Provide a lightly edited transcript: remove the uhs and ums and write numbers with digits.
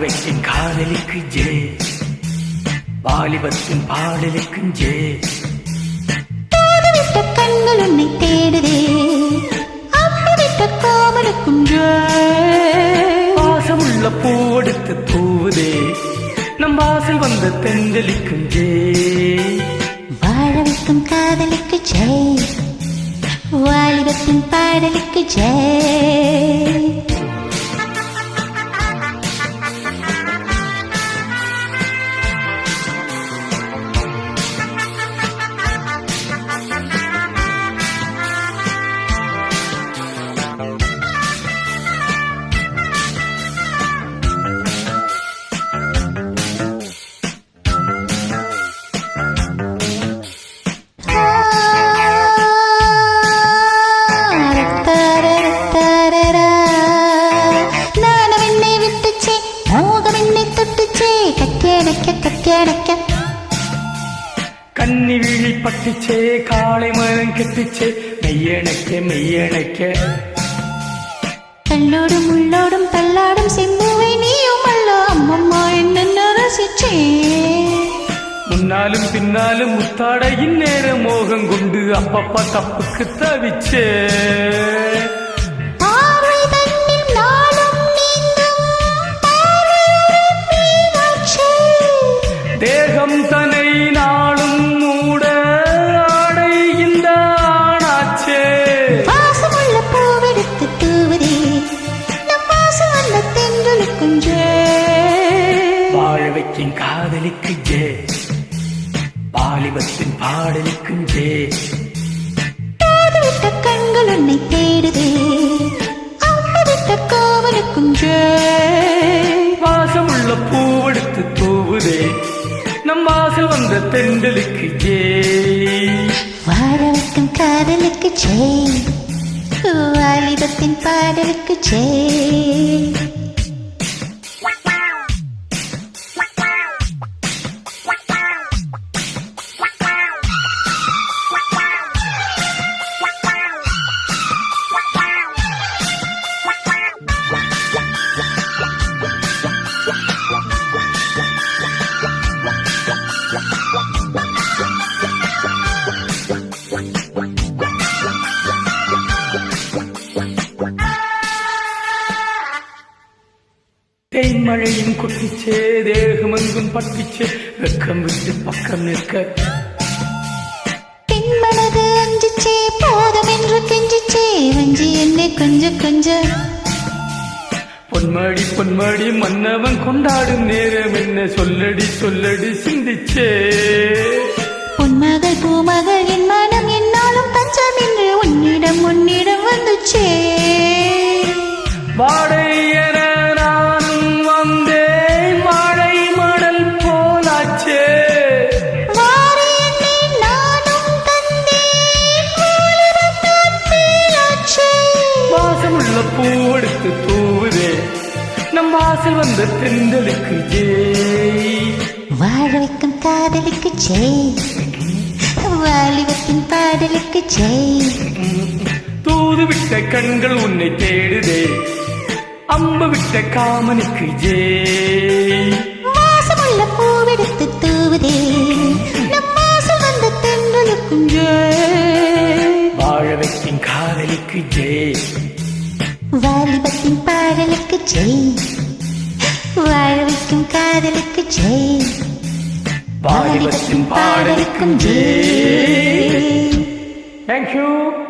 வைக்கும் காதலுக்கு ஜே, வாலிபத்தின் பாடலுக்கு ஜே. விட்ட கண்கள் உன்னை தேடுதே, அம்மிவிட்ட காமலுக்கும் ஜே. வாசமுள்ள பூவெடுத்து தூவுதே, நம் வாசல் வந்த தென்றலுக்கும் ஜே. வாழ வைக்கும் காதலுக்கு ஜெய், வாலிபத்தின் பாடலுக்கு ஜெய். கன்னி விழி பட்டுச்சே, காளை மரம் கெட்டுச்சே, மெய்யணைக்க மெய்யணைக்க. கல்லோடும் உள்ளோடும் தள்ளாடும் செம்புவை நீயும் அல்ல அம்மம்மா என்ன ரசிச்சே. முன்னாலும் பின்னாலும் முத்தாட இந்நேர மோகம் கொண்டு அப்பப்பா தப்புக்கு தவிச்சே. தேகம் தனை நாளும் மூட ஆடை இந்த ஆணாச்சே. வாசமுள்ள பூவெடுத்து தூவதே, நம் வாசம் வந்த தென்றலுக்கும் ஜே. வாழ வைக்கும் காதலுக்கு ஜே, வாலிபத்தின் பாடலுக்கும் ஜே. விட்ட கண்கள் உன்னை தேடுதே, அம்மிவிட்ட காவலுக்கும் ஜே. வாசமுள்ள பூவெடுத்து தூவுதே, நம் வாசல் வந்த தென்றலுக்கு ஜே. வாழ வைக்கும் காதலுக்கு ஜெய், வாலிபத்தின் பாடலுக்கு ஜெய். தேன்மழையும் கொட்டிச்சே, தேகமெங்கும் பட்டிச்சே, வெக்கம் விட்டு பக்கம் நிற்க. பெண்மனது அஞ்சிச்சே, போதும் என்று கெஞ்சிச்சே, வஞ்சி என்னை கொஞ்ச கொஞ்ச. பொன்மடி பொன்மடி மன்னவன் கொண்டாடும் நேரம் என்ன, சொல்லடி சொல்லடி சிந்திச்சே. பொன்மகள் பூமகள் என் மனம் என்னாலும் பஞ்சம் என்று உன்னிடம் உன்னிடம் வந்துச்சே. வாடை என நானும் வந்தேன், வாழை மணல் போலாச்சே. வாரி என்னை நானும் தந்தேன், வாலிபத்தின் தேனாச்சே. வாசமுள்ள பூவெடுத்து தூவுதே, நம் வாசல் வந்த தென்றலுக்கு ஜே. வாழ வைக்கும் காதலுக்கு ஜெய், வாலிபத்தின் பாடலுக்கு ஜெய். தூது விட்ட கண்கள் உன்னை தேடுதே, அம்பு விட்ட காமனுக்கு ஜே. வாசமுள்ள பூவெடுத்து தூவுதே, நம் வாசல் வந்த தென்றலுக்கும் ஜே. வாழ வைக்கும் காதலுக்கு ஜே, வாலிபத்தின் பாடலுக்கு ஜெய், வாழ வைக்கும் காதலுக்கு ஜெய், வாலிபத்தின் பாடலுக்கும் ஜே. Thank you.